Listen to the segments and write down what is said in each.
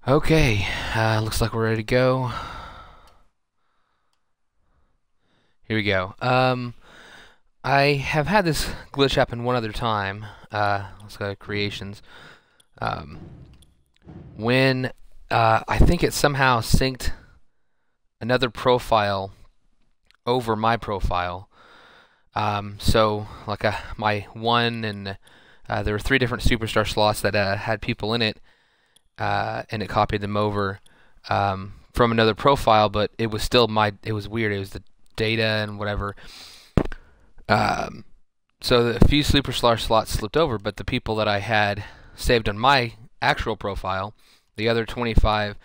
Okay, looks like we're ready to go. Here we go. I have had this glitch happen one other time. Let's go to creations. Um, when I think it somehow synced another profile over my profile. So like my one and there were three different superstar slots that had people in it, and it copied them over from another profile, but it was still my. It was weird. It was the data and whatever. Um, so a few superstar slots slipped over, but the people that I had saved on my actual profile, the other 25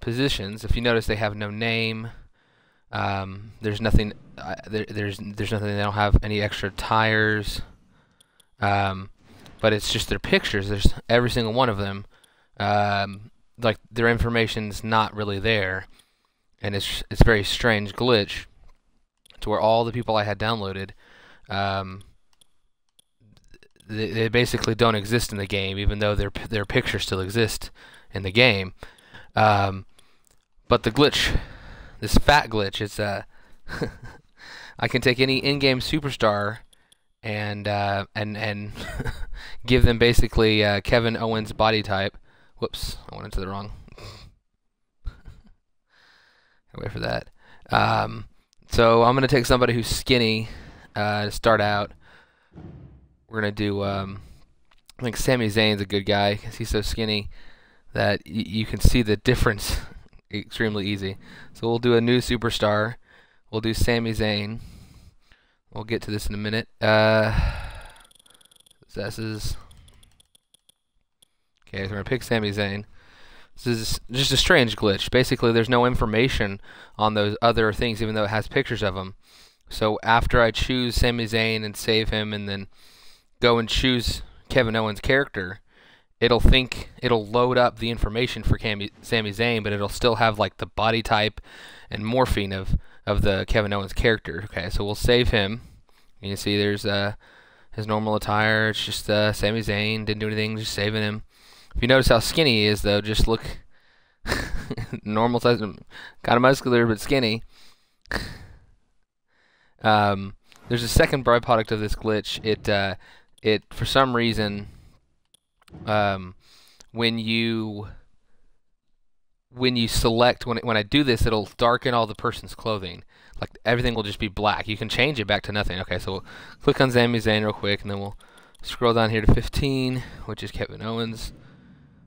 positions, if you notice, they have no name. There's nothing. There's nothing. They don't have any extra tires. But it's just their pictures. There's every single one of them. Like their information's not really there, and it's a very strange glitch to where all the people I had downloaded, they basically don't exist in the game, even though their pictures still exist in the game. But the glitch, this fat glitch, is I can take any in-game superstar and give them basically Kevin Owens body type. Whoops, I went into the wrong. Wait for that. So I'm gonna take somebody who's skinny to start out. We're gonna do. I think Sami Zayn's a good guy because he's so skinny that you can see the difference extremely easy. So we'll do a new superstar. We'll do Sami Zayn. We'll get to this in a minute. Possesses. Okay, so we're gonna pick Sami Zayn. This is just a strange glitch. Basically, there's no information on those other things, even though it has pictures of them. So after I choose Sami Zayn and save him, and then go and choose Kevin Owens' character, it'll load up the information for Sami Zayn, but it'll still have like the body type and morphine of the Kevin Owens character. Okay, so we'll save him. You can see there's his normal attire. It's just Sami Zayn. Didn't do anything, just saving him. If you notice how skinny he is, though, just look normal size, kind of muscular but skinny. There's a second byproduct of this glitch. It for some reason, when you select when I do this, it'll darken all the person's clothing. Like everything will just be black. You can change it back to nothing. Okay, so we'll click on Sami Zayn real quick, and then we'll scroll down here to 15, which is Kevin Owens.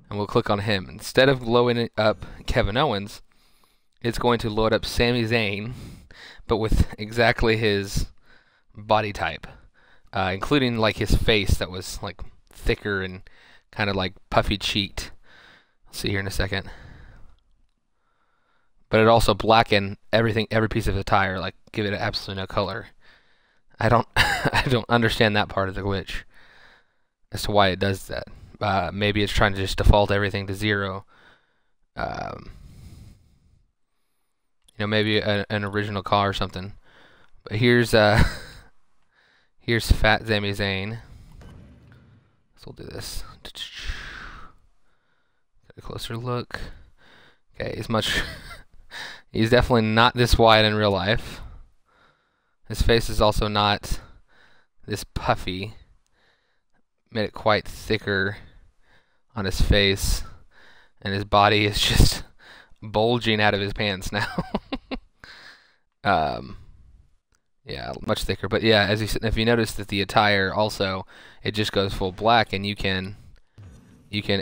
And we'll click on him. Instead of loading up Kevin Owens, it's going to load up Sami Zayn, but with exactly his body type, including like his face that was like thicker and kind of like puffy cheeked. I'll see here in a second. But it also blackened everything, every piece of attire, like give it absolutely no color. I don't understand that part of the glitch as to why it does that. Maybe it's trying to just default everything to 0. Maybe an original car or something. But here's Fat Sami Zayn. So we'll do this. Get a closer look. Okay, he's definitely not this wide in real life. His face is also not this puffy. Made it quite thicker on his face, and his body is just bulging out of his pants now. Yeah, much thicker. But yeah, if you notice that the attire also, it just goes full black, and you can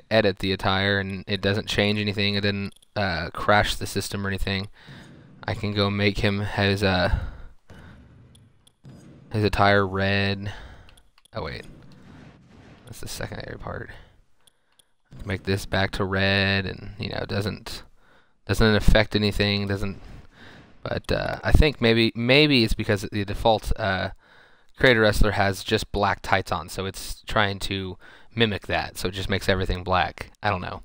edit the attire, and it doesn't change anything. It didn't crash the system or anything. I can go make him his attire red. Oh wait. That's the secondary part. Make this back to red, and it doesn't affect anything. But I think maybe it's because the default Creator Wrestler has just black tights on, so it's trying to mimic that. So it just makes everything black. I don't know.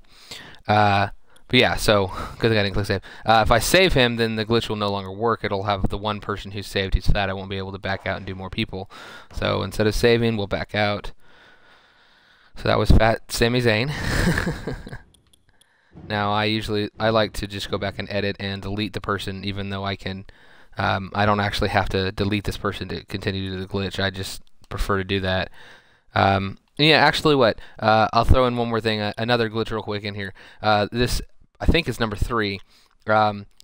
But yeah, so good thing I didn't click save. If I save him, then the glitch will no longer work. It'll have the one person who's saved who's fat. I won't be able to back out and do more people. So instead of saving, we'll back out. So that was Fat Sami Zayn. Now I like to just go back and edit and delete the person, even though I don't actually have to delete this person to continue to do the glitch. I just prefer to do that. Yeah, actually, I'll throw in one more thing, another glitch real quick in here. This I think is number 3.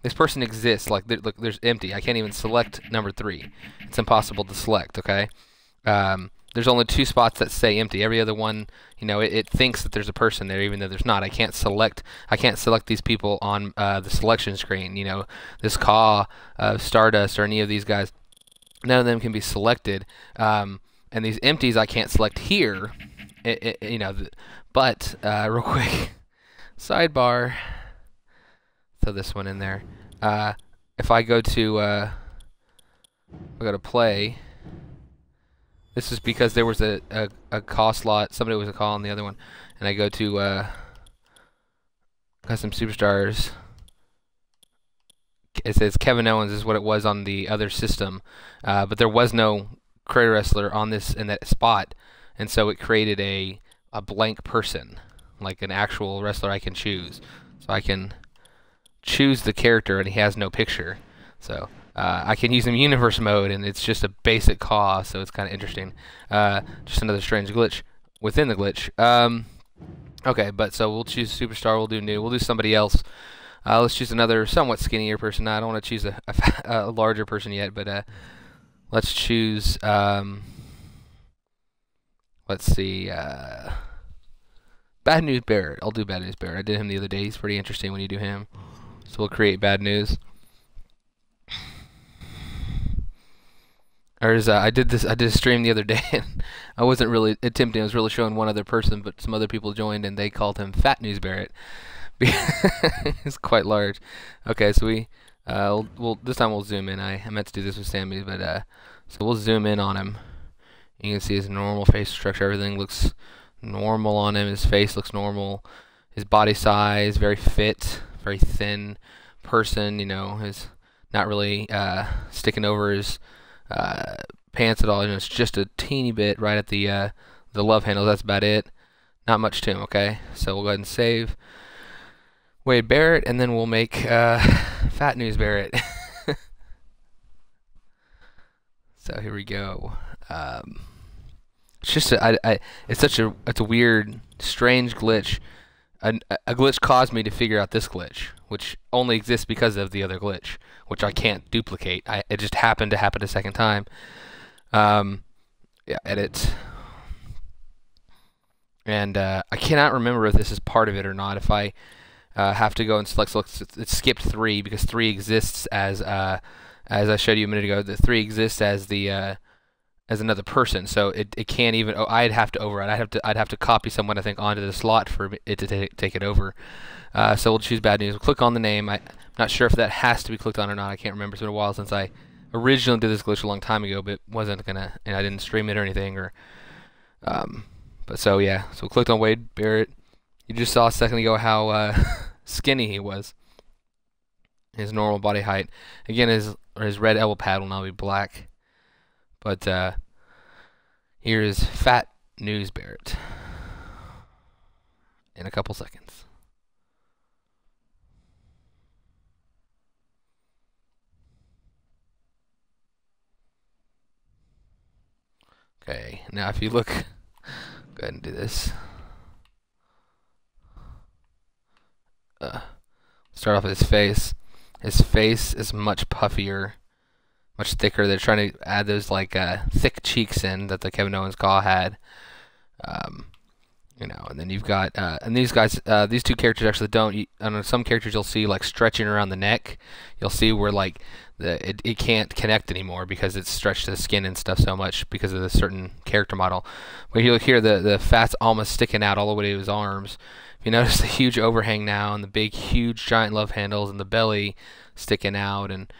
This person exists. Like, look, there's empty. I can't even select number 3. It's impossible to select. Okay. There's only 2 spots that say empty. Every other one, it thinks that there's a person there, even though there's not. I can't select these people on the selection screen. This CAW, Stardust, or any of these guys. None of them can be selected. And these empties I can't select here. But real quick, sidebar. Throw this one in there. If I go to play. This is because there was a call slot. Somebody was a call on the other one, and I go to custom superstars. It says Kevin Owens is what it was on the other system, but there was no creator wrestler on in that spot, and so it created a blank person, like an actual wrestler I can choose. So I can choose the character, and he has no picture. So. I can use him universe mode, and it's just a basic CAW, so it's kind of interesting. Just another strange glitch within the glitch. Okay, so we'll choose superstar. We'll do new. We'll do somebody else. Let's choose another somewhat skinnier person. I don't want to choose a larger person yet, but let's choose. Let's see. Bad News Barrett. I'll do Bad News Barrett. I did him the other day. He's pretty interesting when you do him. So we'll create Bad News. I did a stream the other day, and I wasn't really attempting. I was really showing one other person, but some other people joined, and they called him Fat News Barrett. He's quite large. Okay, so this time we'll zoom in. I meant to do this with Sami, but so we'll zoom in on him. You can see his normal face structure. Everything looks normal on him. His face looks normal. His body size, very fit, very thin person. Is not really sticking over his pants at all. It's just a teeny bit right at the love handle. That's about it. Not much to him. Okay, so we'll go ahead and save Wade Barrett, and then we'll make Fat News Barrett. So here we go. It's just it's a weird, strange glitch. A glitch caused me to figure out this glitch, which only exists because of the other glitch, which I can't duplicate. It just happened to happen a second time. Yeah, edit. And I cannot remember if this is part of it or not. If I have to go and select, it's skipped 3 because 3 exists as I showed you a minute ago. The 3 exists as as another person, so it can't even. Oh, I'd have to override. I'd have to copy someone, I think, onto the slot for it to take it over. So we'll choose Bad News. We'll click on the name. I'm not sure if that has to be clicked on or not. I can't remember. It's been a while since I originally did this glitch a long time ago, but wasn't gonna, and I didn't stream it or anything. But so yeah. So we clicked on Wade Barrett. You just saw a second ago how skinny he was. His normal body height. Again, his red elbow pad will now be black. But here is Fat News Barrett in a couple seconds. Okay, now if you look, go ahead and do this. Start off with his face. His face is much puffier, much thicker. They're trying to add those thick cheeks in that the Kevin Owens CAW had. And then you've got and these guys, these 2 characters actually don't. I don't know, some characters you'll see stretching around the neck. You'll see where it can't connect anymore because it's stretched to the skin and stuff so much because of the certain character model. But you look here, the fat's almost sticking out all the way to his arms. If you notice the huge overhang now and the big, huge, giant love handles and the belly sticking out, and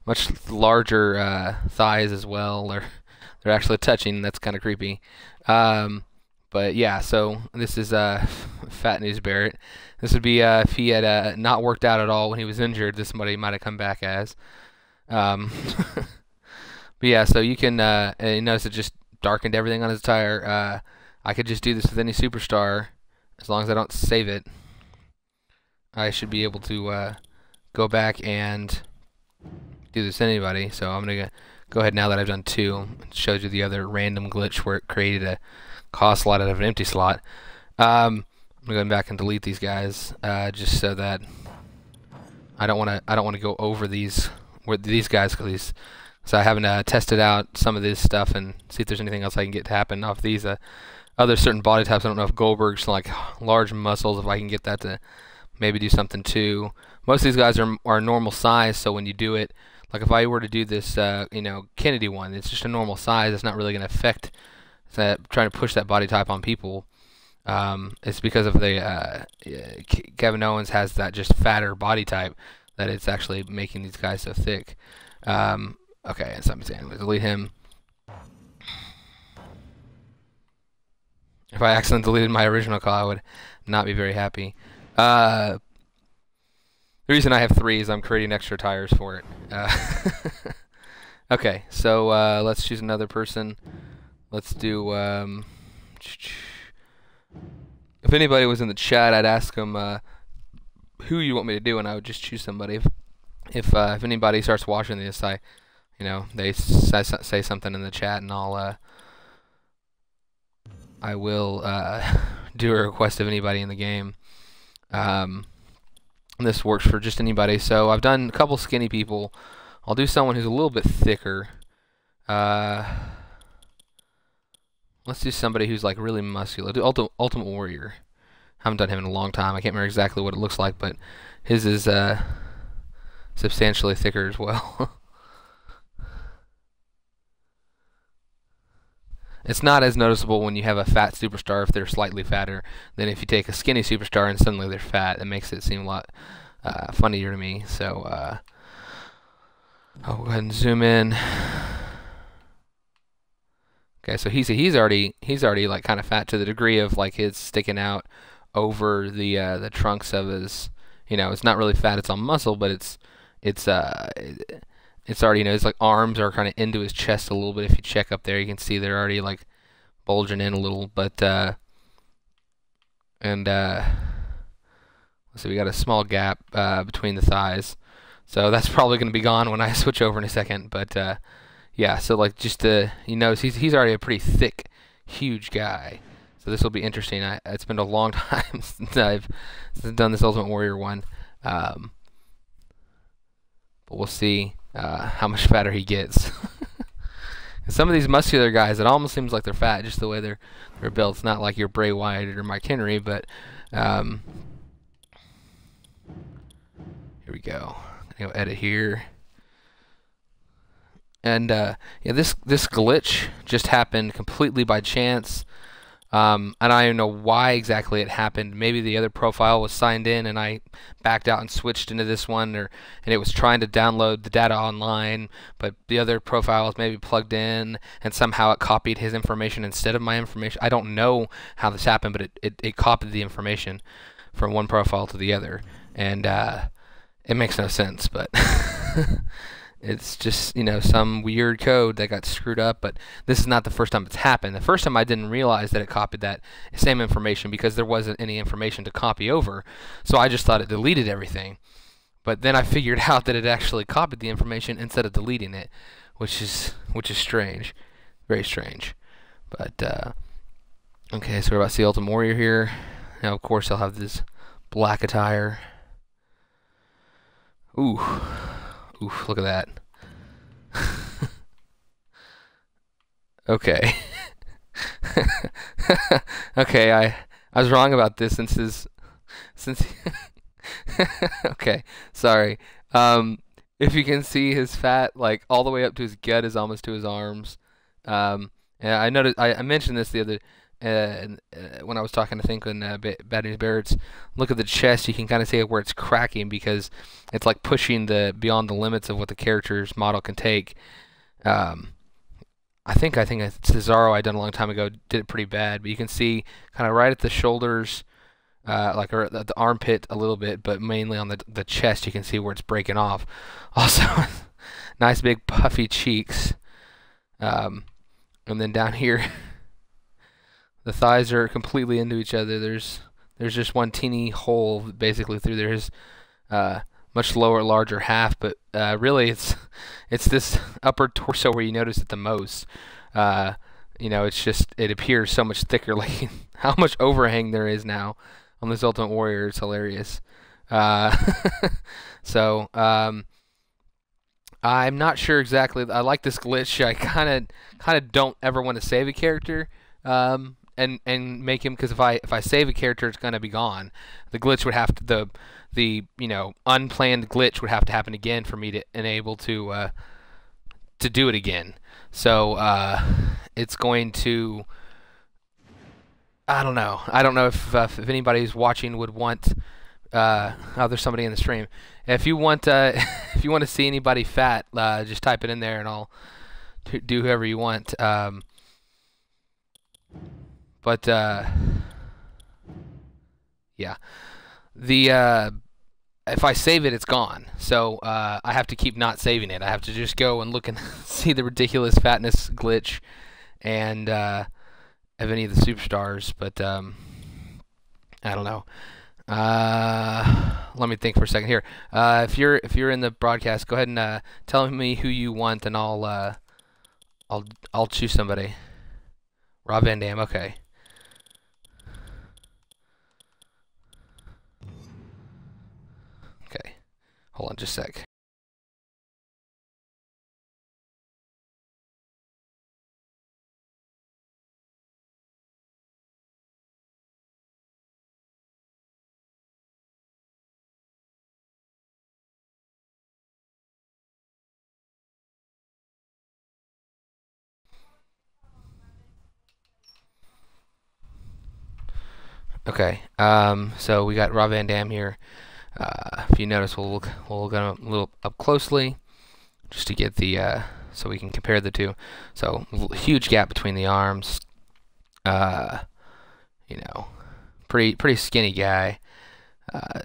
much larger thighs as well. They're actually touching. That's kind of creepy. But yeah, so this is Fat News Barrett. This would be if he had not worked out at all when he was injured. This is what he might have come back as. But yeah, so you can you notice it just darkened everything on his attire. I could just do this with any superstar as long as I don't save it, I should be able to go back and do this to anybody. So I'm going to go ahead now that I've done 2. It shows you the other random glitch where it created a CAW slot out of an empty slot. I'm going to go back and delete these guys just so that I don't want to go over these guys, because so I haven't tested out some of this stuff and see if there's anything else I can get to happen off these other certain body types. I don't know if Goldberg's like large muscles, if I can get that to maybe do something too. Most of these guys are normal size, so when you do it, like if I were to do this, Kennedy one, it's just a normal size. It's not really going to affect trying to push that body type on people. It's because of the Kevin Owens has that just fatter body type that it's actually making these guys so thick. Okay, and Sami Zayn, delete him. If I accidentally deleted my original CAW, I would not be very happy. The reason I have 3 is I'm creating extra tires for it. Okay, so let's choose another person. Let's do... if anybody was in the chat, I'd ask them who you want me to do, and I would just choose somebody. If anybody starts watching this, they say something in the chat, and I will do a request of anybody in the game. This works for just anybody. So I've done a couple skinny people. I'll do someone who's a little bit thicker. Let's do somebody who's like really muscular. Do Ultimate Warrior. Haven't done him in a long time. I can't remember exactly what it looks like, but his is substantially thicker as well. It's not as noticeable when you have a fat superstar if they're slightly fatter than if you take a skinny superstar and suddenly they're fat. It makes it seem a lot funnier to me. So I'll go ahead and zoom in. Okay, so he's already like kind of fat to the degree of like his sticking out over the trunks of his. It's not really fat; it's on muscle, but it's already, his like arms are kind of into his chest a little bit. If you check up there, you can see they're already like bulging in a little. But let's see, we got a small gap between the thighs, so that's probably going to be gone when I switch over in a second. But yeah, so like just he's already a pretty thick, huge guy. So this will be interesting. It's been a long time since I've done this Ultimate Warrior one, but we'll see how much fatter he gets. Some of these muscular guys, it almost seems like they're fat just the way they're built. It's not like your Bray Wyatt or Mike Henry, but here we go. I'm gonna edit here. And yeah, this glitch just happened completely by chance. And I don't even know why exactly it happened. Maybe the other profile was signed in and I backed out and switched into this one, and it was trying to download the data online, but the other profile was maybe plugged in and somehow it copied his information instead of my information. I don't know how this happened, but it copied the information from one profile to the other, and it makes no sense, but it's just, some weird code that got screwed up. But this is not the first time it's happened. The first time I didn't realize that it copied that same information because there wasn't any information to copy over. So I just thought it deleted everything. But then I figured out that it actually copied the information instead of deleting it, which is strange. Very strange. But okay, so we're about to see Ultimate Warrior here. Now, of course, I'll have this black attire. Ooh. Oof, look at that. Okay. Okay, I was wrong about this since okay, sorry. If you can see his fat, like all the way up to his gut is almost to his arms. And I noticed I mentioned this the other when I was talking, I think, on Bad News Barrett's. Look at the chest, you can kind of see where it's cracking because it's like pushing beyond the limits of what the character's model can take. I think Cesaro I done a long time ago did it pretty bad, but you can see kind of right at the shoulders, or the armpit a little bit, but mainly on the chest you can see where it's breaking off. Also, nice big puffy cheeks, and then down here. The thighs are completely into each other. There's there's just one teeny hole basically through there. His much lower, larger half, but really it's this upper torso where you notice it the most. It appears so much thicker. Like how much overhang there is now on this Ultimate Warrior. It's hilarious. So I'm not sure exactly. I like this glitch. I kind of don't ever want to save a character and make him, because if I save a character, it's gonna be gone. The glitch would have to the unplanned glitch would have to happen again for me to enable to do it again. So it's going to. I don't know. I don't know if anybody who's watching would want. There's somebody in the stream. If you want if you want to see anybody fat, just type it in there and I'll do whoever you want. Yeah, if I save it, it's gone. So I have to keep not saving it. I have to just go and look and see the ridiculous fatness glitch and of any of the superstars. But I don't know. Let me think for a second here. If you're in the broadcast, go ahead and tell me who you want, and I'll choose somebody. Rob Van Dam, okay. Okay, hold on just a sec. Okay, so we got Rob Van Dam here. If you notice, we'll go a little up closely, just to get the so we can compare the two. So huge gap between the arms. Pretty skinny guy.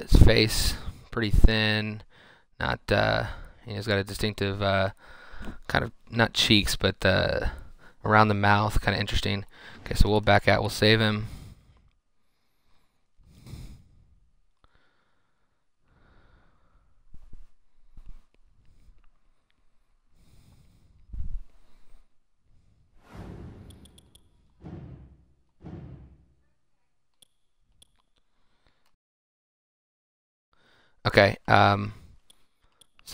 His face pretty thin. Not he's got a distinctive kind of, not cheeks, but around the mouth, kind of interesting. Okay, so we'll back out. We'll save him. Okay, so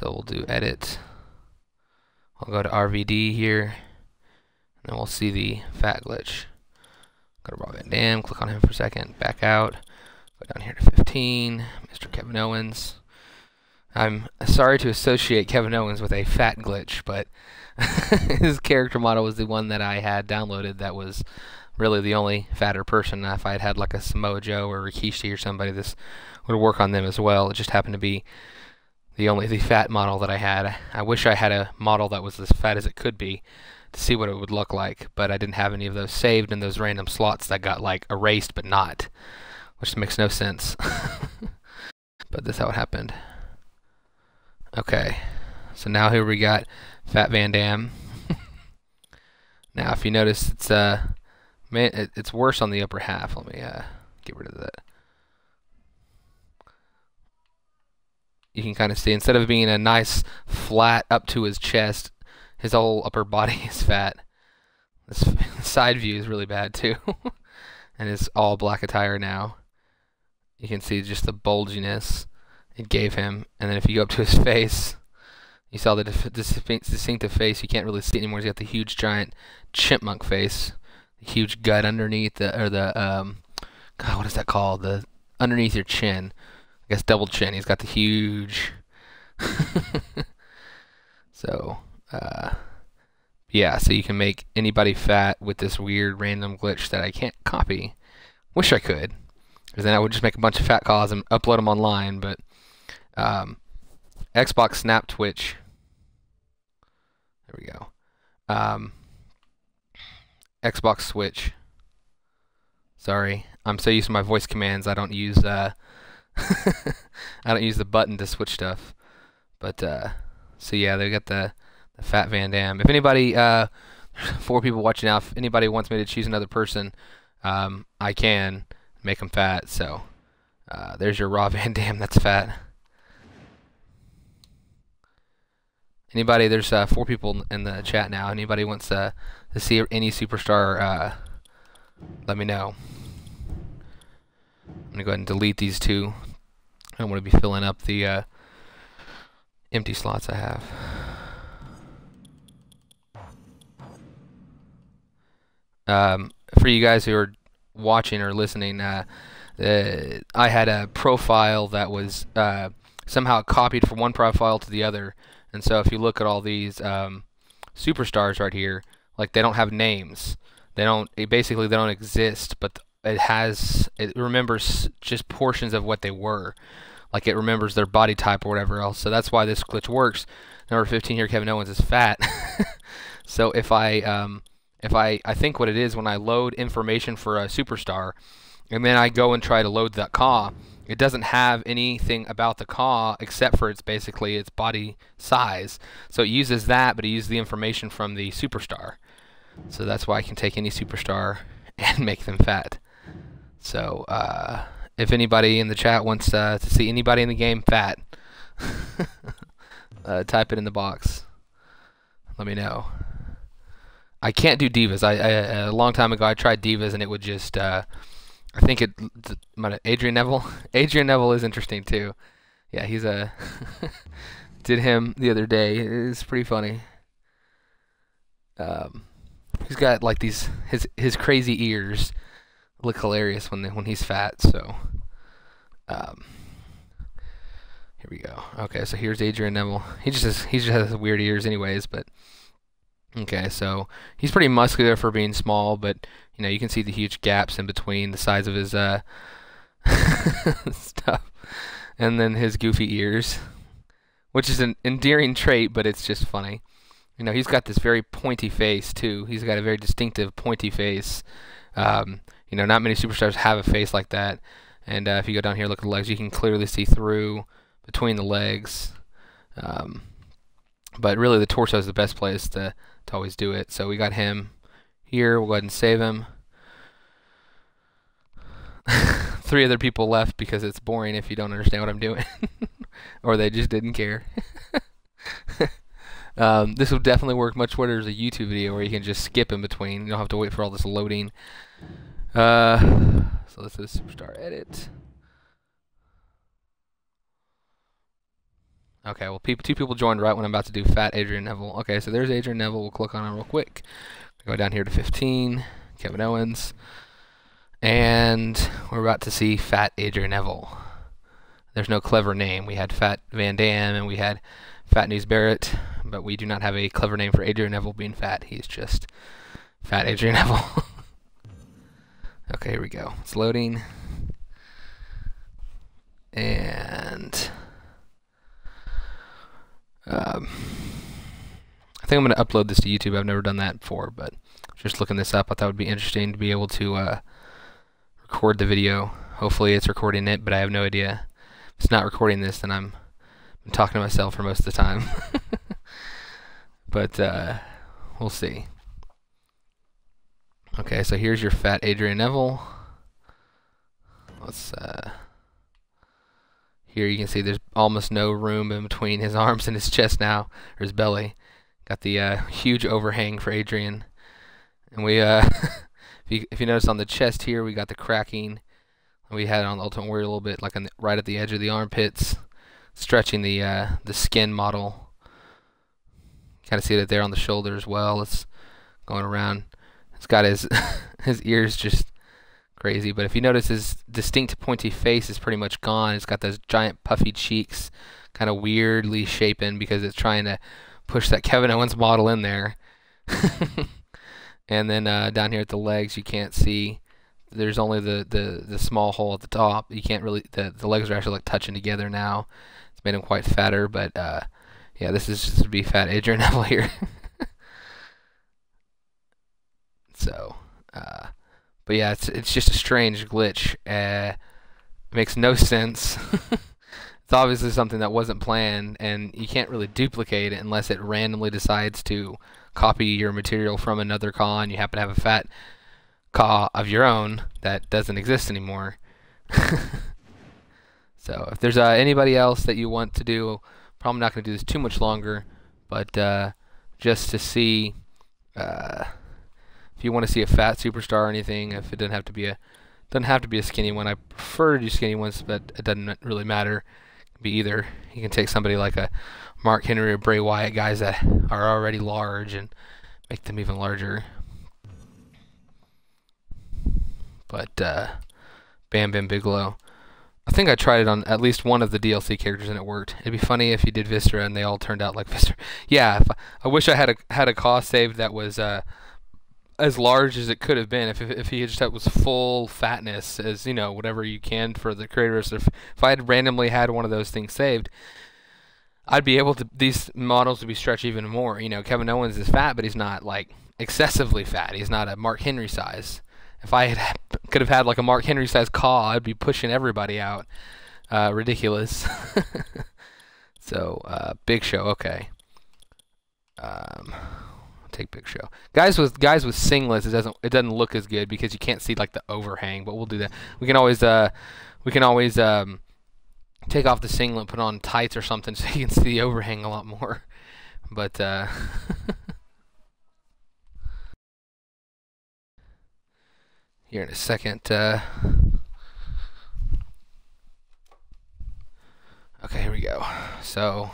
we'll do edit. I'll go to RVD here, and then we'll see the fat glitch. Go to Rob Van Dam, click on him for a second, back out, go down here to 15, Mr. Kevin Owens. I'm sorry to associate Kevin Owens with a fat glitch, but his character model was the one that I had downloaded that was really the only fatter person. If I had had like a Samoa Joe or Rikishi or somebody, this would work on them as well. It just happened to be the fat model that I had. I wish I had a model that was as fat as it could be to see what it would look like, but I didn't have any of those saved in those random slots that got like erased but not, which makes no sense. But that's how it happened. Okay, so now here we got Fat Van Dam. Now if you notice, it's worse on the upper half. Let me get rid of that. You can kind of see, instead of being a nice flat up to his chest, his whole upper body is fat. This side view is really bad too. And it's all black attire now. You can see just the bulginess it gave him. And then if you go up to his face, you saw the distinctive face. You can't really see it anymore. He's got the huge giant chipmunk face. The huge gut underneath God, what is that called? The underneath your chin. I guess double chin. He's got the huge. So, yeah. So you can make anybody fat with this weird random glitch that I can't copy. Wish I could, because then I would just make a bunch of fat CAWs and upload them online. But Xbox Snap Twitch. There we go. Xbox Switch. Sorry, I'm so used to my voice commands. I don't use I don't use the button to switch stuff. But so yeah, they got the Fat Van Dam. If anybody, 4 people watching now, if anybody wants me to choose another person, I can. make them fat. So there's your Raw Van Dam that's fat. Anybody? There's 4 people in the chat now. Anybody wants to see any superstar? Let me know. I'm gonna go ahead and delete these 2. I don't want to be filling up the empty slots I have. For you guys who are watching or listening, I had a profile that was somehow copied from one profile to the other. And so if you look at all these superstars right here, like they don't have names. Basically they don't exist, but it remembers just portions of what they were. Like it remembers their body type or whatever else. So that's why this glitch works. Number 15 here, Kevin Owens is fat. So if I think what it is, when I load information for a superstar and then I go and try to load that CAW, it doesn't have anything about the CAW except for basically its body size. So it uses that, but it uses the information from the superstar. So that's why I can take any superstar and make them fat. So if anybody in the chat wants to see anybody in the game fat, type it in the box. Let me know. I can't do divas. A long time ago I tried divas and it would just I think Adrian Neville. Adrian Neville is interesting too. Yeah, he's did him the other day. It's pretty funny. He's got like his crazy ears look hilarious when he's fat. So here we go. Okay, so here's Adrian Neville. He just has weird ears anyways, but okay, so he's pretty muscular for being small, but you know, you can see the huge gaps in between the size of his stuff, and then his goofy ears, which is an endearing trait, but it's just funny. You know, he's got this very pointy face too. He's got a very distinctive pointy face. You know, not many superstars have a face like that. And if you go down here, look at the legs, you can clearly see through between the legs. But really, the torso is the best place to always do it. So we got him here. We'll go ahead and save him. 3 other people left because it's boring if you don't understand what I'm doing. Or they just didn't care. This will definitely work much better as a YouTube video where you can just skip in between. You don't have to wait for all this loading. So let's do superstar edit. Okay, well, 2 people joined right when I'm about to do fat Adrian Neville. Okay, so there's Adrian Neville. We'll click on him real quick. Go down here to 15, Kevin Owens. And we're about to see fat Adrian Neville. There's no clever name. We had fat Van Dam and we had Bad News Barrett, but we do not have a clever name for Adrian Neville being fat. He's just fat Adrian Neville. Okay, here we go. It's loading. And I think I'm going to upload this to YouTube. I've never done that before, but just looking this up, I thought it would be interesting to be able to record the video. Hopefully it's recording it, but I have no idea. If it's not recording this, then I'm talking to myself for most of the time. But we'll see. Okay, so here's your fat Adrian Neville. Let's here you can see there's almost no room in between his arms and his chest now, or his belly. Got the huge overhang for Adrian. And we if you notice on the chest here, we got the cracking. We had it on the Ultimate Warrior a little bit, like right at the edge of the armpits, stretching the skin model. Kind of see it there on the shoulder as well. It's going around. It's got his his ears just crazy. But if you notice, his distinct pointy face is pretty much gone. It's got those giant puffy cheeks, kind of weirdly shapen because it's trying to push that Kevin Owens model in there. And then down here at the legs, you can't see. There's only the small hole at the top. You can't really. The legs are actually like touching together now. It's made him quite fatter, but yeah, this is just to be fat Adrian Neville here. So, but yeah, it's just a strange glitch. It makes no sense. It's obviously something that wasn't planned, and you can't really duplicate it unless it randomly decides to copy your material from another CAW, and you happen to have a fat CAW of your own that doesn't exist anymore. So if there's anybody else that you want to do, probably not going to do this too much longer, but just to see if you want to see a fat superstar or anything, if it doesn't have to be a skinny one. I prefer to do skinny ones, but it doesn't really matter. It can be either. You can take somebody like a Mark Henry or Bray Wyatt, guys that are already large, and make them even larger. But Bam Bam Bigelow, I think I tried it on at least one of the DLC characters and it worked. It'd be funny if you did Viscera and they all turned out like Viscera. Yeah, I wish I had a CAW saved that was as large as it could have been. If he just was full fatness, as you know, whatever you can for the creators. If I had randomly had one of those things saved, I'd be able to. These models would be stretched even more. You know, Kevin Owens is fat, but he's not like excessively fat. He's not a Mark Henry size. If I could have had like a Mark Henry size CAW, I'd be pushing everybody out. Ridiculous. So Big Show, okay. Take Big Show. Guys with singlets, it doesn't look as good because you can't see like the overhang. But we'll do that. We can always take off the singlet, put on tights or something, so you can see the overhang a lot more. But here in a second. Okay, here we go. So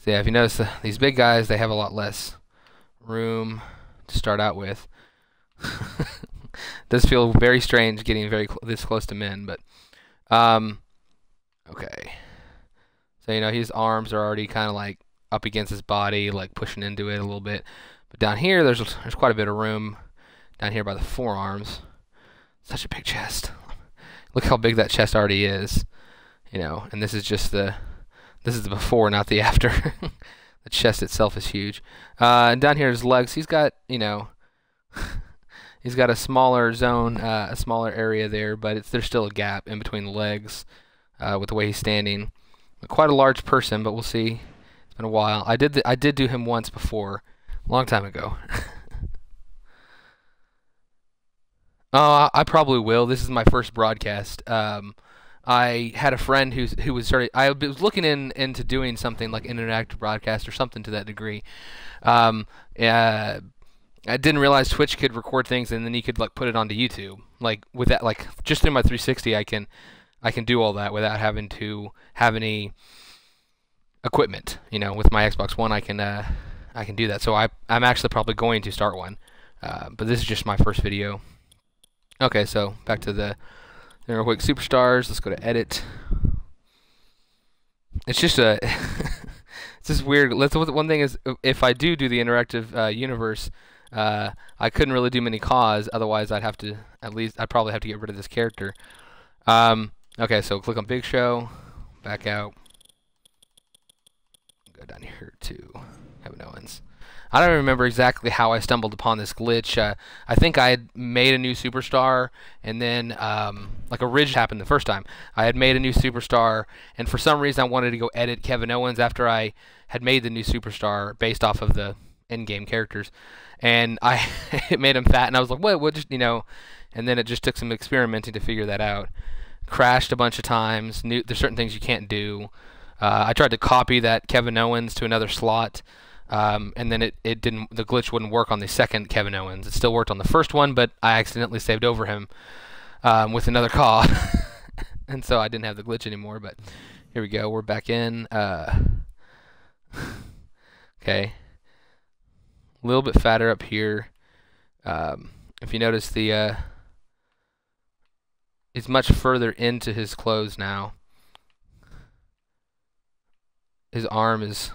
yeah, if you notice, these big guys, they have a lot less room to start out with. Does feel very strange getting this close to men, but okay. So you know, his arms are already kind of like up against his body, like pushing into it a little bit. But down here, there's quite a bit of room down here by the forearms. Such a big chest. Look how big that chest already is. You know, and this is just the before, not the after. The chest itself is huge. And down here his legs. He's got, you know, he's got a smaller zone, a smaller area there, but there's still a gap in between the legs with the way he's standing. Quite a large person, but we'll see. It's been a while. I did do him once before, a long time ago. I probably will. This is my first broadcast. I had a friend who was started. I was looking into doing something like interactive broadcast or something to that degree. I didn't realize Twitch could record things and then you could like put it onto YouTube. Like with that, like just through my 360, I can do all that without having to have any equipment. You know, with my Xbox One, I can do that. So I'm actually probably going to start one. But this is just my first video. Okay, so back to the real quick superstars. Let's go to edit. It's just it's just weird. One thing is, if I do the interactive universe, I couldn't really do many CAWs. Otherwise, I'd probably have to get rid of this character. Okay, so click on Big Show, back out, go down here to Kevin Owens. I don't remember exactly how I stumbled upon this glitch. I think I had made a new superstar, and then like a ridge happened the first time. I had made a new superstar, and for some reason I wanted to go edit Kevin Owens after I had made the new superstar based off of the in-game characters, and I it made him fat, and I was like, what, just, you know, and then it just took some experimenting to figure that out. Crashed a bunch of times. There's certain things you can't do. I tried to copy that Kevin Owens to another slot. And then it didn't. The glitch wouldn't work on the second Kevin Owens. It still worked on the first one, but I accidentally saved over him with another CAW, and so I didn't have the glitch anymore. But here we go. We're back in. Okay, a little bit fatter up here. If you notice, it's much further into his clothes now. His arm is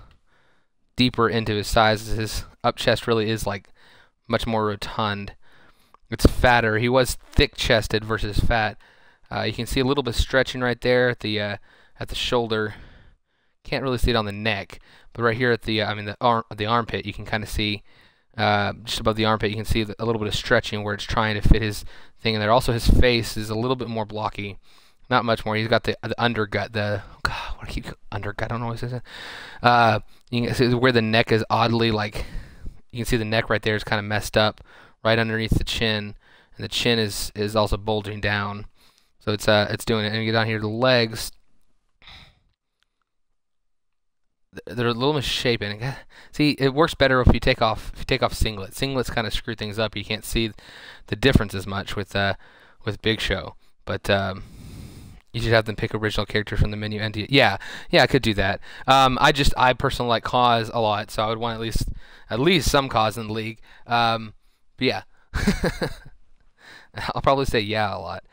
deeper into his size. His up chest really is like much more rotund. It's fatter. He was thick chested versus fat. You can see a little bit stretching right there at the shoulder. Can't really see it on the neck, but right here at the armpit, you can kind of see just above the armpit. You can see a little bit of stretching where it's trying to fit his thing in there. Also, his face is a little bit more blocky. Not much more. He's got the undergut. Undergut. I don't know what it says. You can see where the neck is oddly like. You can see the neck right there is kind of messed up, right underneath the chin, and the chin is also bulging down. So it's doing it. And you get down here to the legs. They're a little misshapen. See, it works better if you take off singlets. Singlets kind of screw things up. You can't see the difference as much with Big Show. But you should have them pick original characters from the menu. And yeah, I could do that. I personally like CAWs a lot, so I would want at least some CAWs in the league. But yeah, I'll probably say yeah a lot.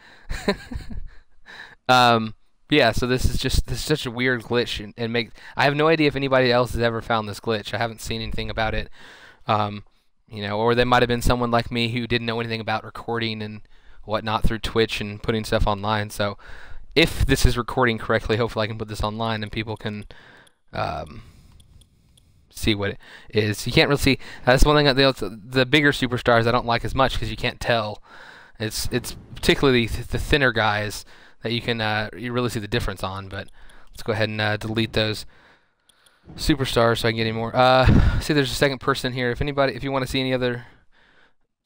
Yeah, so this is such a weird glitch, and I have no idea if anybody else has ever found this glitch. I haven't seen anything about it, or there might have been someone like me who didn't know anything about recording and whatnot through Twitch and putting stuff online. So, if this is recording correctly, hopefully I can put this online and people can see what it is. You can't really see. That's one thing. The bigger superstars I don't like as much because you can't tell. It's particularly the thinner guys that you really see the difference on. But let's go ahead and delete those superstars so I can get any more. See, there's a second person here. If you want to see any other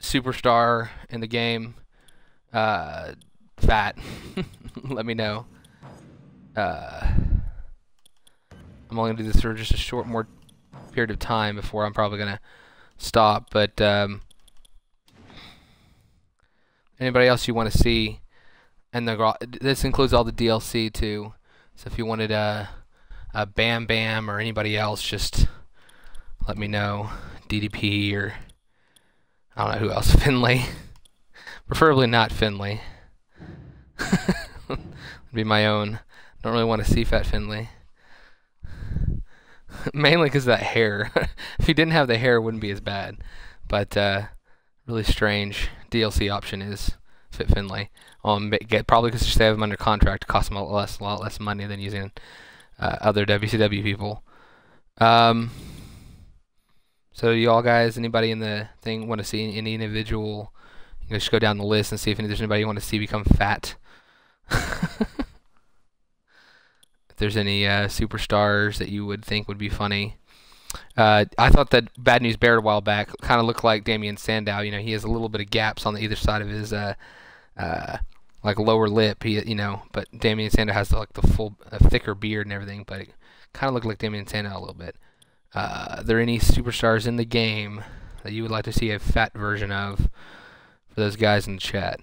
superstar in the game, fat, let me know. I'm only gonna do this for just a more period of time before I'm probably gonna stop. But anybody else you want to see? And this includes all the DLC too. So if you wanted a Bam Bam or anybody else, just let me know. DDP or I don't know who else. Finlay. Preferably not Finlay. It'd be my own. Don't really want to see Fat Finlay. Mainly because of that hair. If he didn't have the hair, it wouldn't be as bad. But really strange DLC option is Fit Finlay. Probably because they have him under contract, it costs him a lot less money than using other WCW people. So y'all guys, anybody in the thing want to see any individual? You can just go down the list and see if there's anybody you want to see become fat. If there's any superstars that you would think would be funny. I thought that Bad News Barrett a while back kind of looked like Damien Sandow. He has a little bit of gaps on either side of his like lower lip. But Damien Sandow has like the full thicker beard and everything. But it kind of looked like Damien Sandow a little bit. Are there any superstars in the game that you would like to see a fat version of for those guys in the chat?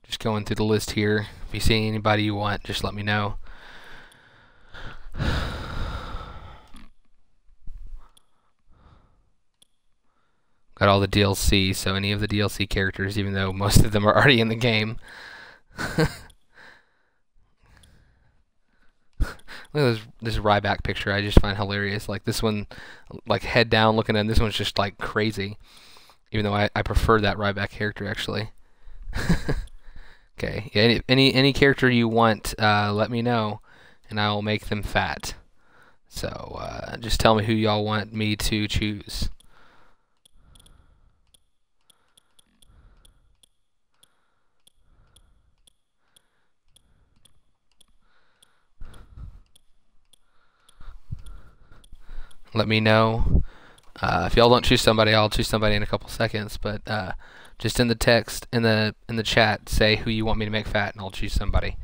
Just going through the list here. If you see anybody you want, just let me know. Got all the DLC, so any of the DLC characters, even though most of them are already in the game. Look at this Ryback picture. I just find hilarious. Like this one, like head down looking at him. This one's just like crazy. Even though I prefer that Ryback character actually. Okay. Yeah, any character you want, let me know, and I'll make them fat. So just tell me who y'all want me to choose. Let me know. If y'all don't choose somebody, I'll choose somebody in a couple seconds. But just in the text, in the chat, say who you want me to make fat, and I'll choose somebody.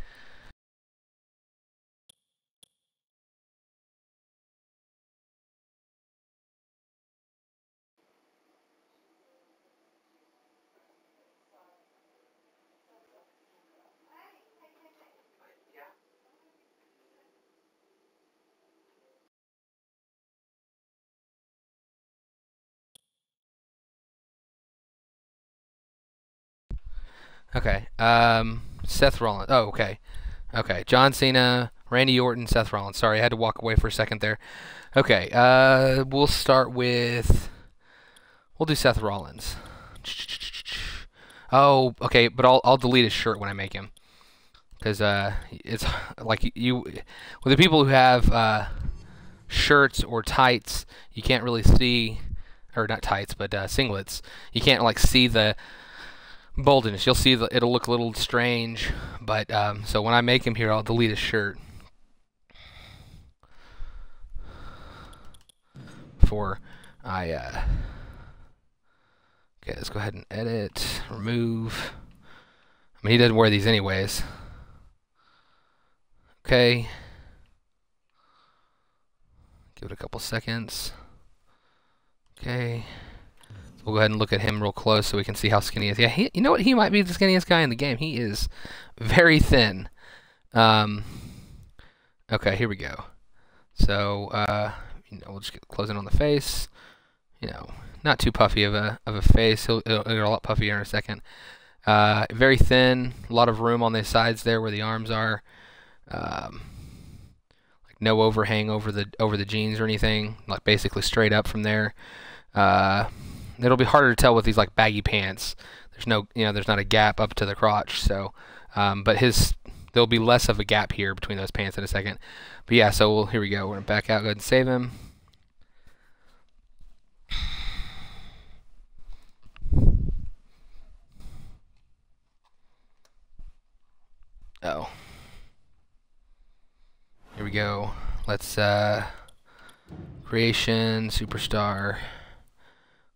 Okay. Seth Rollins. Oh, okay. Okay. John Cena, Randy Orton, Seth Rollins. Sorry, I had to walk away for a second there. Okay. We'll start with. We'll do Seth Rollins. Oh, okay. But I'll delete his shirt when I make him, because it's like with the people who have shirts or tights, you can't really see, or not tights, but singlets. You can't like see the boldness. You'll see it'll look a little strange, but so when I make him here, I'll delete his shirt before I Okay, let's go ahead and edit, remove. I mean, he doesn't wear these anyways. Okay. Give it a couple seconds. Okay. So we'll go ahead and look at him real close so we can see how skinny he is. Yeah, you know what? He might be the skinniest guy in the game. He is very thin. Okay, here we go. So, we'll just close in on the face. Not too puffy of a face. It'll get a lot puffier in a second. Very thin. A lot of room on the sides there where the arms are. Like no overhang over the jeans or anything. Like basically straight up from there. It'll be harder to tell with these like baggy pants. There's not a gap up to the crotch. So, but there'll be less of a gap here between those pants in a second. But yeah, so here we go. We're gonna back out. Go ahead and save him. Oh. Here we go. Let's creation, superstar.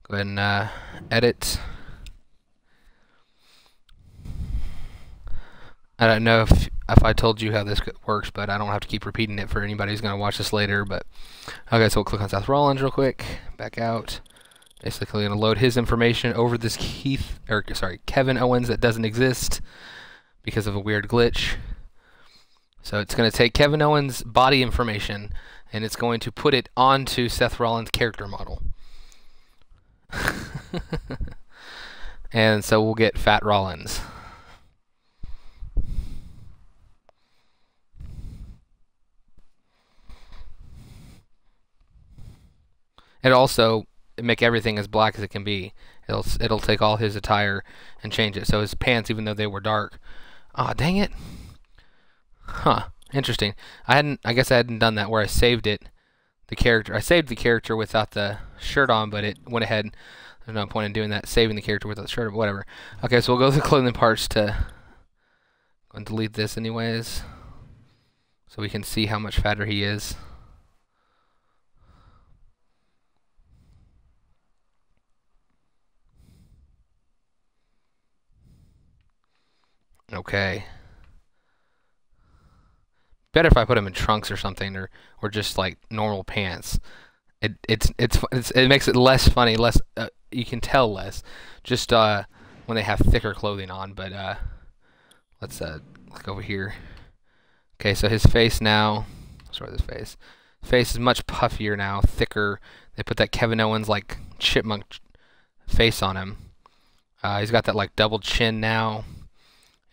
Go ahead and edit. I don't know if I told you how this works, but I don't have to keep repeating it for anybody who's going to watch this later. But okay, so we'll click on Seth Rollins real quick. Back out. Basically, going to load his information over this Kevin Owens that doesn't exist because of a weird glitch. So it's going to take Kevin Owens' body information and it's going to put it onto Seth Rollins' character model. And so we'll get Fat Rollins. It also make everything as black as it can be. It'll take all his attire and change it. So his pants, even though they were dark. Ah, dang it. Huh. Interesting. I guess I hadn't done that where I saved it. I saved the character without the shirt on, but it went ahead. There's no point in doing that, saving the character without the shirt, but whatever. Okay, so we'll go to the clothing parts to go and delete this anyways, so we can see how much fatter he is. Okay. Better if I put him in trunks or something, or just like normal pants. It makes it less funny, less you can tell less, just when they have thicker clothing on. But let's click over here. Okay, so his face now. Sorry, this face. His face is much puffier now, thicker. They put that Kevin Owens like chipmunk face on him. He's got that like double chin now,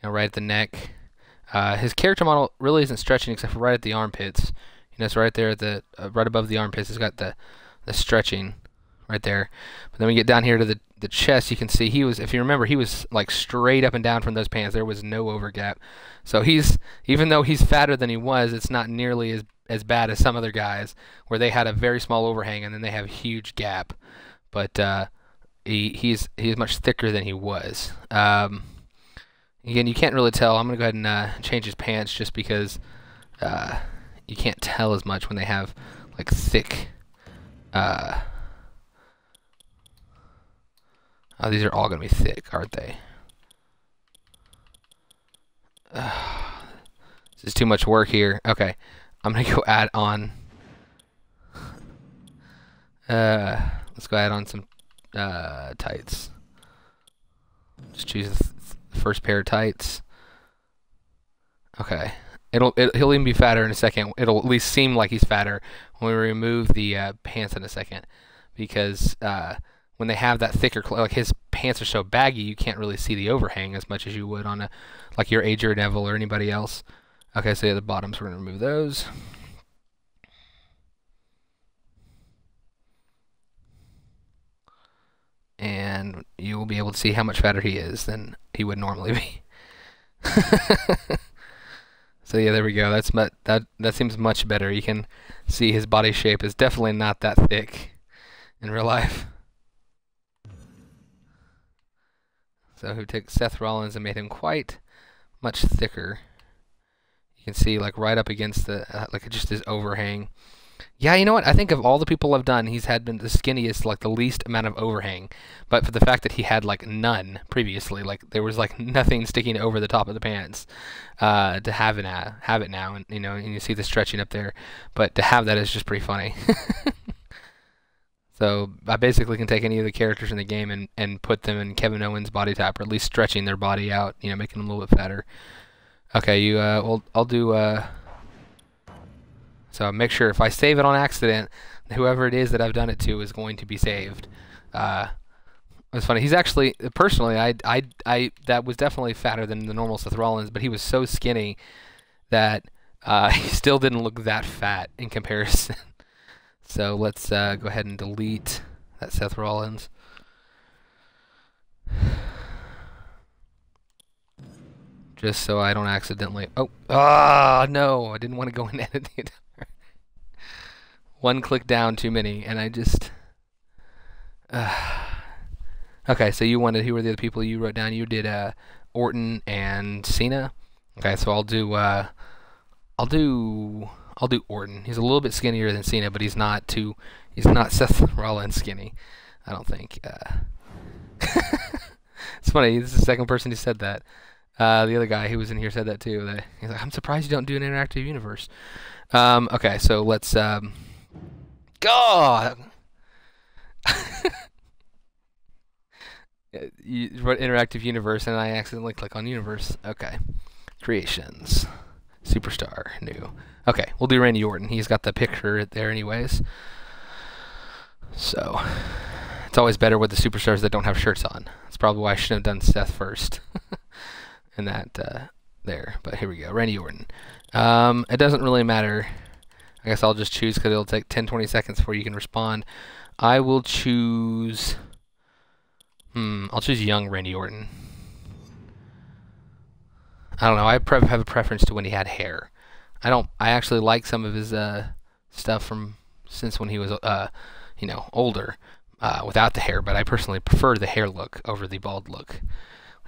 right at the neck. His character model really isn't stretching except for right at the armpits. It's right there at the right above the armpits. It's got the stretching right there. But then we get down here to the chest. You can see he was, if you remember, he was like straight up and down from those pants. There was no overgap. So even though he's fatter than he was, it's not nearly as bad as some other guys where they had a very small overhang and then they have a huge gap. But he's much thicker than he was. Again, you can't really tell. I'm going to go ahead and change his pants just because you can't tell as much when they have like thick. Oh, these are all going to be thick, aren't they? This is too much work here. Okay, I'm going to go add on. Let's go add on some tights. Just choose the first pair of tights. Okay. He'll even be fatter in a second. It'll at least seem like he's fatter when we remove the pants in a second, because when they have that thicker, like his pants are so baggy, you can't really see the overhang as much as you would on like your Adrian Neville or anybody else. Okay, so yeah, the bottoms, we're gonna remove those. And you will be able to see how much fatter he is than he would normally be. So yeah, there we go. That seems much better. You can see his body shape is definitely not that thick in real life. So we took Seth Rollins and made him quite much thicker. You can see like right up against the like just his overhang. Yeah, you know what? I think of all the people I've done, he's had been the skinniest, like the least amount of overhang. But for the fact that he had like none previously, like there was like nothing sticking over the top of the pants, to have it now, and and you see the stretching up there, but to have that is just pretty funny. So I basically can take any of the characters in the game and put them in Kevin Owens' body type, or at least stretching their body out, making them a little bit fatter. Okay, I'll do. So make sure if I save it on accident, whoever it is that I've done it to is going to be saved. It's funny. He's actually, personally, that was definitely fatter than the normal Seth Rollins, but he was so skinny that he still didn't look that fat in comparison. So let's go ahead and delete that Seth Rollins. Just so I don't accidentally... Oh, no, I didn't want to go and edit the entire... One click down too many, and I just... Okay, so who were the other people you wrote down? You did Orton and Cena. Okay, so I'll do Orton. He's a little bit skinnier than Cena, but he's not Seth Rollins skinny, I don't think. It's funny, this is the second person who said that. The other guy who was in here said that too. He's like, I'm surprised you don't do an interactive universe. Okay, so let's God. You wrote interactive universe, and I accidentally click on universe. Okay, creations, superstar, new. Okay, we'll do Randy Orton. He's got the picture there, anyways. So it's always better with the superstars that don't have shirts on. That's probably why I should have done Seth first. And that there. But here we go, Randy Orton. It doesn't really matter. I guess I'll just choose because it'll take 10-20 seconds before you can respond. I will choose... I'll choose young Randy Orton. I don't know. I have a preference to when he had hair. I actually like some of his stuff from since when he was older without the hair, but I personally prefer the hair look over the bald look.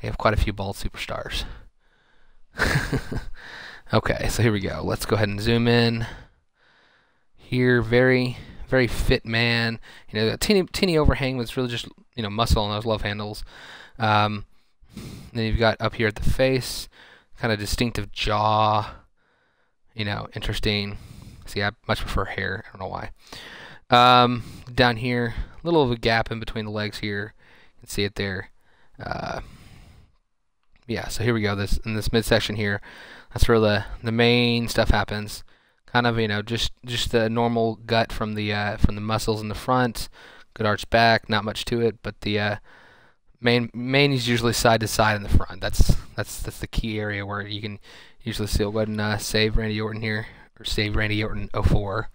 We have quite a few bald superstars. Okay, so here we go. Let's go ahead and zoom in. Here, very, very fit man. The teeny overhang was really just muscle on those love handles. Then you've got up here at the face, kind of distinctive jaw. Interesting. See, I much prefer hair. I don't know why. Down here, a little of a gap in between the legs here. You can see it there. Yeah, so here we go. In this midsection here, that's where the main stuff happens. Kind of, just the normal gut from the muscles in the front. Good arch back, not much to it, but the main is usually side to side in the front. That's the key area where you can usually see. I'll go ahead and save Randy Orton here, or save Randy Orton 04.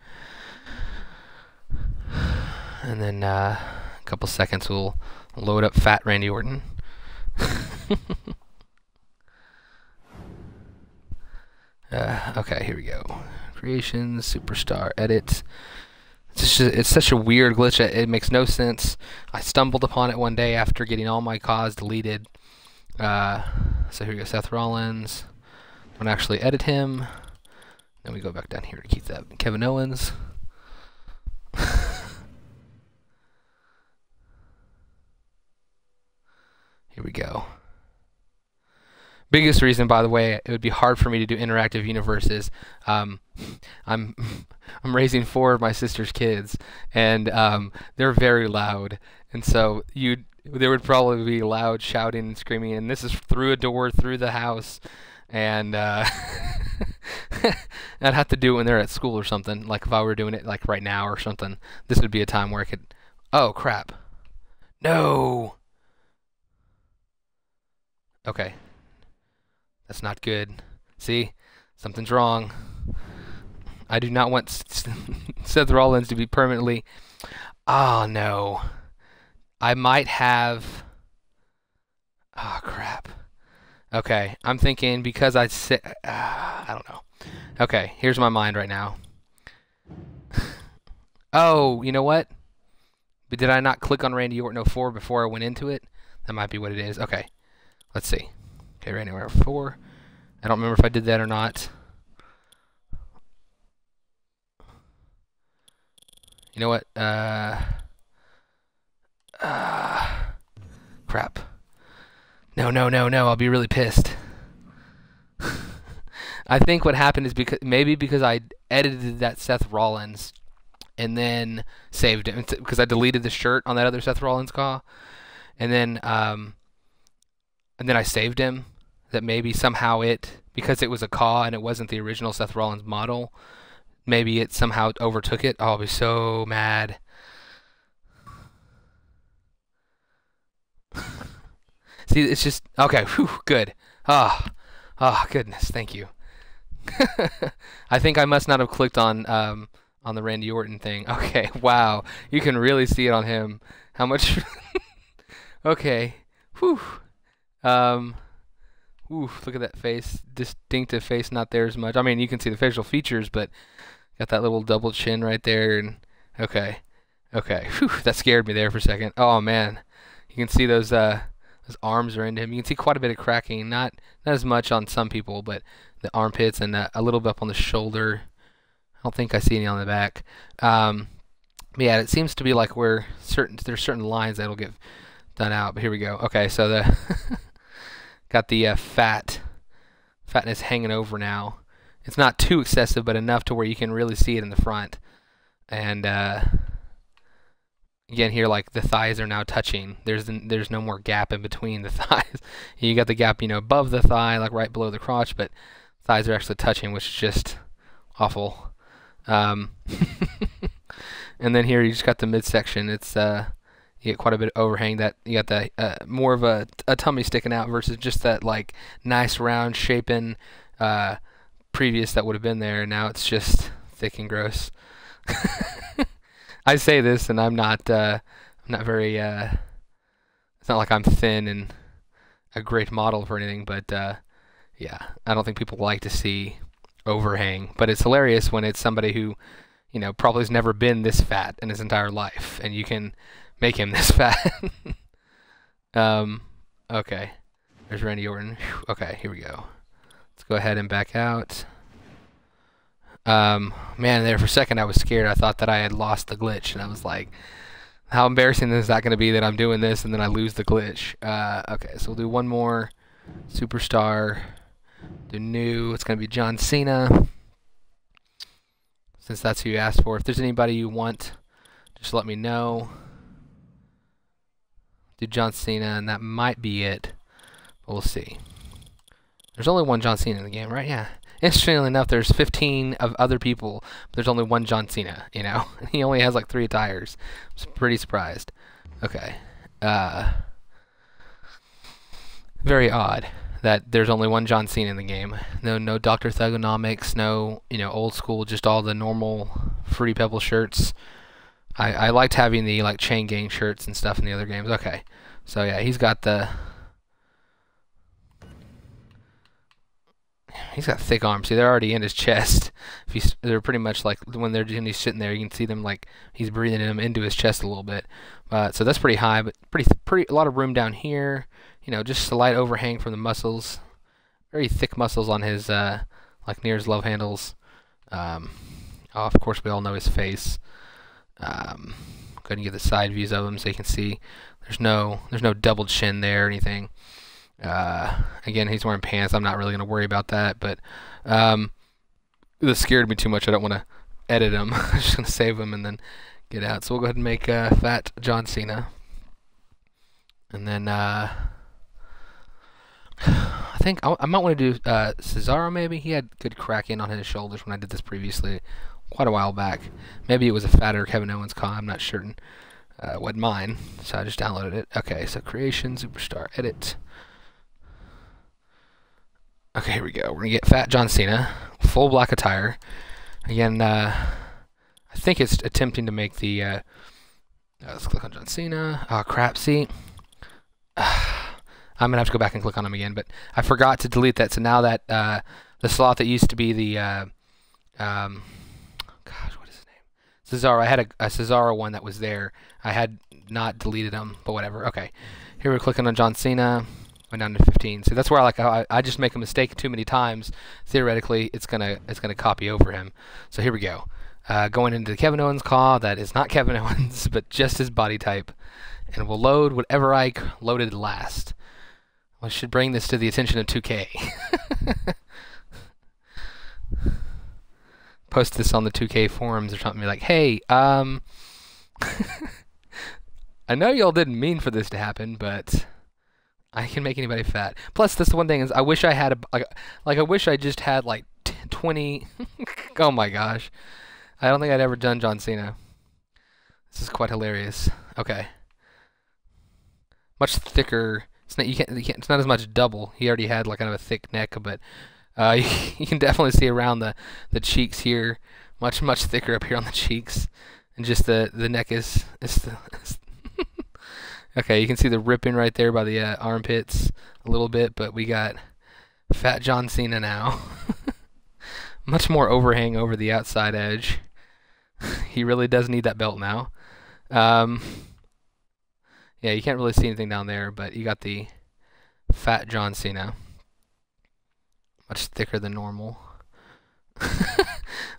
And then a couple seconds we'll load up fat Randy Orton. Okay, here we go. Creations, superstar, edit. It's such a weird glitch. It makes no sense. I stumbled upon it one day after getting all my CAWs deleted. So here we go, Seth Rollins. Don't actually edit him. Then we go back down here to keep that. Kevin Owens. Here we go. Biggest reason, by the way, it would be hard for me to do interactive universes. I'm raising 4 of my sister's kids, and they're very loud, and so there would probably be loud shouting and screaming, and this is through a door, through the house, and I'd have to do it when they're at school or something. Like if I were doing it like right now or something, this would be a time where I could. Oh crap! No. Okay. That's not good. See? Something's wrong. I do not want Seth Rollins to be permanently... Oh, no. I might have... Oh, crap. Okay, I'm thinking because I don't know. Okay, here's my mind right now. Oh, you know what? But did I not click on Randy Orton 04 before I went into it? That might be what it is. Okay. Let's see. Okay, Randy Orton 04. I don't remember if I did that or not. You know what? Crap. No, no, no, no. I'll be really pissed. I think what happened is because I edited that Seth Rollins and then saved him because I deleted the shirt on that other Seth Rollins CAW, and then I saved him. That maybe somehow because it was a CAW and it wasn't the original Seth Rollins model, maybe it somehow overtook it. Oh, I'll be so mad. See, it's just okay. Whew, good. Ah, goodness, thank you. I think I must not have clicked on the Randy Orton thing. Okay, wow, you can really see it on him. How much? Okay, whew. Oof, look at that face, distinctive face, not there as much. I mean, you can see the facial features, but got that little double chin right there. And okay, whew, that scared me there for a second. Oh man, you can see those arms are into him. You can see quite a bit of cracking, not as much on some people, but the armpits and a little bit up on the shoulder. I don't think I see any on the back. But yeah, it seems to be like there's certain lines that'll get done out. But here we go. Okay, so the got the fatness hanging over now. It's not too excessive, but enough to where you can really see it in the front. And again, here, like the thighs are now touching. There's no more gap in between the thighs. You got the gap, above the thigh, like right below the crotch, but thighs are actually touching, which is just awful. And then here you just got the midsection. It's you get quite a bit of overhang. That you got the more of a tummy sticking out versus just that like nice round shapen previous that would have been there. Now it's just thick and gross. I say this, and I'm not very. It's not like I'm thin and a great model for anything, but yeah, I don't think people like to see overhang. But it's hilarious when it's somebody who, probably has never been this fat in his entire life, and you can make him this fat. Okay, there's Randy Orton. Okay, here we go. Let's go ahead and back out. Man, there for a second I was scared. I thought that I had lost the glitch, and I was like, how embarrassing is that going to be that I'm doing this and then I lose the glitch? Okay, so we'll do one more superstar. Do new. It's going to be John Cena, since that's who you asked for. If there's anybody you want, just let me know. Do John Cena, and that might be it, but we'll see. There's only one John Cena in the game, right? Yeah. Interestingly enough, there's 15 of other people, but there's only one John Cena, He only has like 3 attires. I'm pretty surprised. Okay. Very odd that there's only one John Cena in the game. No Dr. Thugonomics, no, old school, just all the normal Fruity Pebble shirts. I liked having the like chain gang shirts and stuff in the other games. Okay. So yeah, he's got thick arms. See, they're already in his chest. They're pretty much like when he's sitting there, you can see them like he's breathing them into his chest a little bit. So that's pretty high, but pretty a lot of room down here. Just a light overhang from the muscles. Very thick muscles on his like near his love handles. Of course, we all know his face. Go ahead and get the side views of him so you can see. There's no double chin there or anything. Again, he's wearing pants. I'm not really going to worry about that, but this scared me too much. I don't want to edit him. I'm just going to save him and then get out. So we'll go ahead and make fat John Cena. And then I think I might want to do Cesaro maybe. He had good cracking on his shoulders when I did this previously, quite a while back. Maybe it was a fatter Kevin Owens CAW. I'm not certain. Wasn't mine, so I just downloaded it. Okay, so creation, superstar, edit. Okay, here we go. We're going to get fat John Cena, full black attire. Again, I think it's attempting to make the... let's click on John Cena. Oh, crap, see? I'm going to have to go back and click on him again, but I forgot to delete that, so now that the slot that used to be the... gosh, what is his name? Cesaro. I had a Cesaro one that was there. I had not deleted him, but whatever. Okay, here we're clicking on John Cena. Went down to 15. So that's where I just make a mistake too many times. Theoretically, it's gonna copy over him. So here we go. going into the Kevin Owens CAW that is not Kevin Owens, but just his body type. And we'll load whatever I loaded last. I should bring this to the attention of 2K. Post this on the 2K forums or something. Be like, hey, I know y'all didn't mean for this to happen, but I can make anybody fat. Plus, that's the one thing is I wish I had I wish I just had like 20. Oh my gosh, I don't think I'd ever done John Cena. This is quite hilarious. Okay, much thicker. It's not it's not as much double. He already had like kind of a thick neck, but you can definitely see around the cheeks here, much thicker up here on the cheeks, and just the neck is okay. You can see the ripping right there by the armpits a little bit, but we got Fat John Cena now. Much more overhang over the outside edge. He really does need that belt now. Yeah, you can't really see anything down there, but you got the Fat John Cena. Much thicker than normal.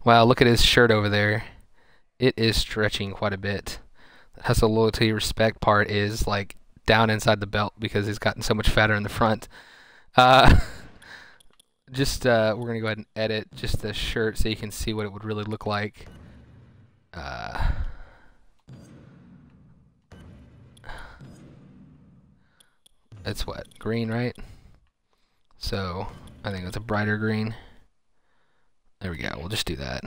Wow, look at his shirt over there. It is stretching quite a bit. The hustle, loyalty, respect part is like down inside the belt because he's gotten so much fatter in the front. We're gonna go ahead and edit just the shirt so you can see what it would really look like. It's what? Green, right? So I think it's a brighter green. There we go. We'll just do that.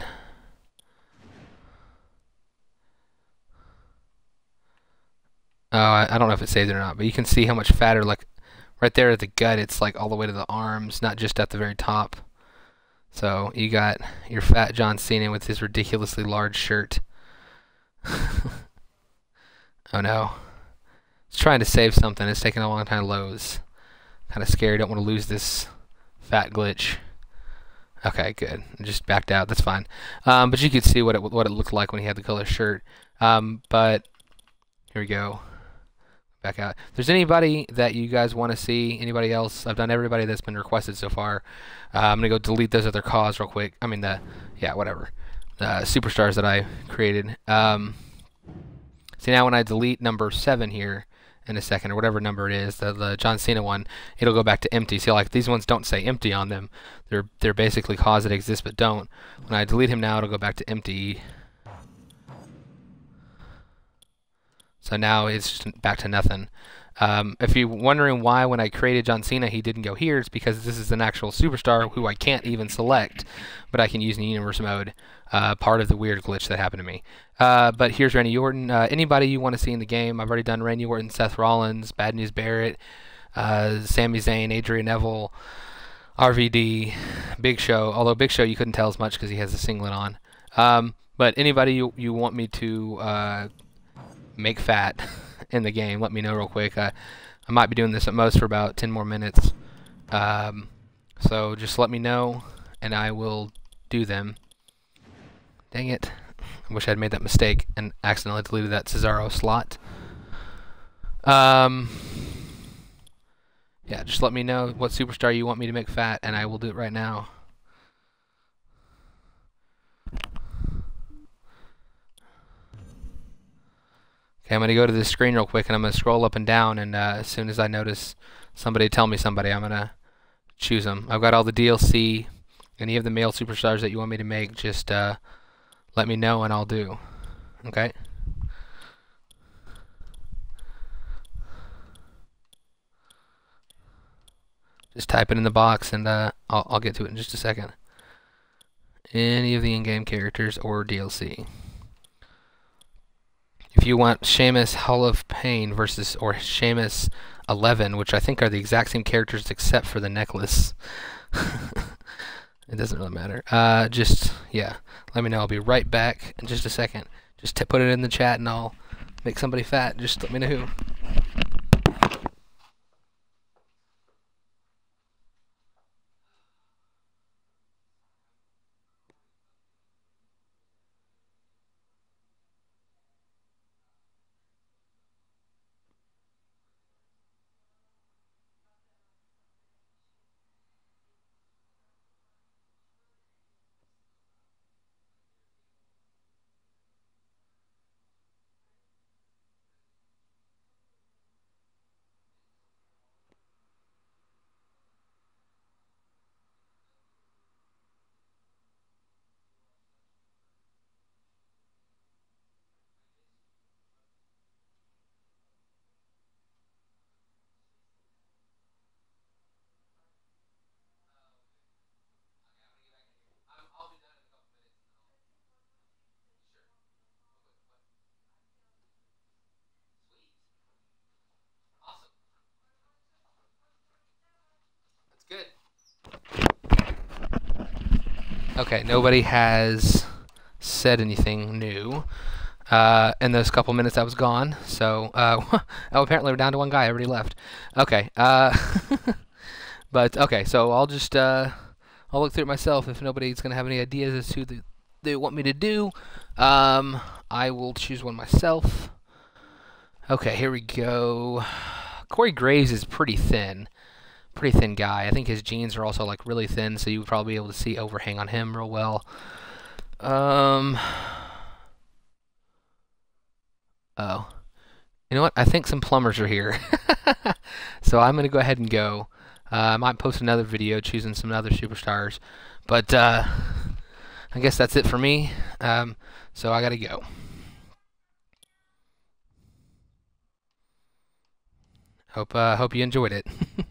Oh, I don't know if it saves it or not, but you can see how much fatter, like right there at the gut, it's like all the way to the arms, not just at the very top. So you got your Fat John Cena with his ridiculously large shirt. Oh no. It's trying to save something. It's taking a long time to load. Kind of scary. Don't want to lose this fat glitch. Okay, good. I just backed out. That's fine. But you could see what it looked like when he had the color shirt. But here we go. Back out. If there's anybody that you guys want to see, anybody else, I've done everybody that's been requested so far. I'm gonna go delete those other CAWs real quick. I mean whatever. Superstars that I created. See now when I delete number 7 here in a second, or whatever number it is, the John Cena one, it'll go back to empty. See, like these ones don't say empty on them. They're basically CAWs that exist but don't. When I delete him now, it'll go back to empty. So now it's just back to nothing. If you're wondering why when I created John Cena he didn't go here, it's because this is an actual superstar who I can't even select, but I can use in universe mode. Part of the weird glitch that happened to me. But here's Randy Orton. Anybody you want to see in the game, I've already done Randy Orton, Seth Rollins, Bad News Barrett, Sami Zayn, Adrian Neville, RVD, Big Show. Although Big Show you couldn't tell as much because he has a singlet on. But anybody you want me to make fat in the game, let me know real quick. I might be doing this at most for about 10 more minutes. So just let me know and I will do them. Dang it. I wish I'd made that mistake and accidentally deleted that Cesaro slot. Yeah, just let me know what superstar you want me to make fat and I will do it right now. Okay, I'm going to go to the screen real quick and I'm going to scroll up and down, and as soon as I notice somebody tell me somebody, I'm going to choose them. I've got all the DLC. Any of the male superstars that you want me to make, just let me know and I'll do. Okay? Just type it in the box and I'll get to it in just a second. Any of the in-game characters or DLC. If you want Sheamus Hall of Pain versus or Sheamus 11, which I think are the exact same characters except for the necklace. It doesn't really matter. Yeah, let me know. I'll be right back in just a second. Just put it in the chat and I'll make somebody fat. Just let me know who. Okay, nobody has said anything new in those couple minutes I was gone. So, oh, apparently we're down to one guy. Everybody left. Okay. But okay, so I'll just I'll look through it myself. If nobody's gonna have any ideas as to who they want me to do, I will choose one myself. Okay, here we go. Corey Graves is pretty thin guy. I think his jeans are also like really thin, so you would probably be able to see overhang on him real well. Oh, you know what? I think some plumbers are here, so I'm gonna go ahead and go. I might post another video choosing some other superstars, but I guess that's it for me. So I gotta go. Hope you enjoyed it.